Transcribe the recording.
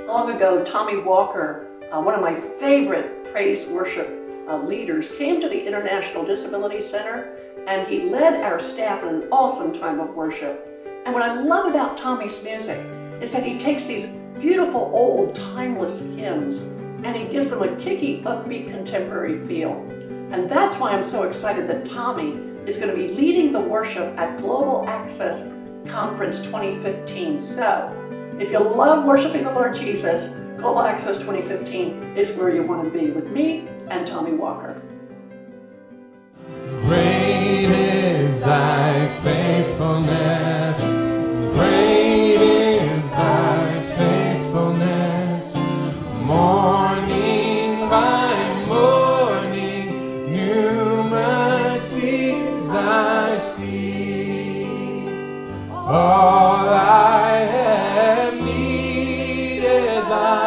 Long ago, Tommy Walker, one of my favorite praise worship leaders, came to the International Disability Center, and he led our staff in an awesome time of worship. And what I love about Tommy's music is that he takes these beautiful old timeless hymns and he gives them a kicky, upbeat, contemporary feel. And that's why I'm so excited that Tommy is going to be leading the worship at Global Access Conference 2015. So, if you love worshiping the Lord Jesus, Global Access 2015 is where you want to be with me and Tommy Walker. Great is thy faithfulness. Great is thy faithfulness. Morning by morning, new mercies I see. All I have needed, thy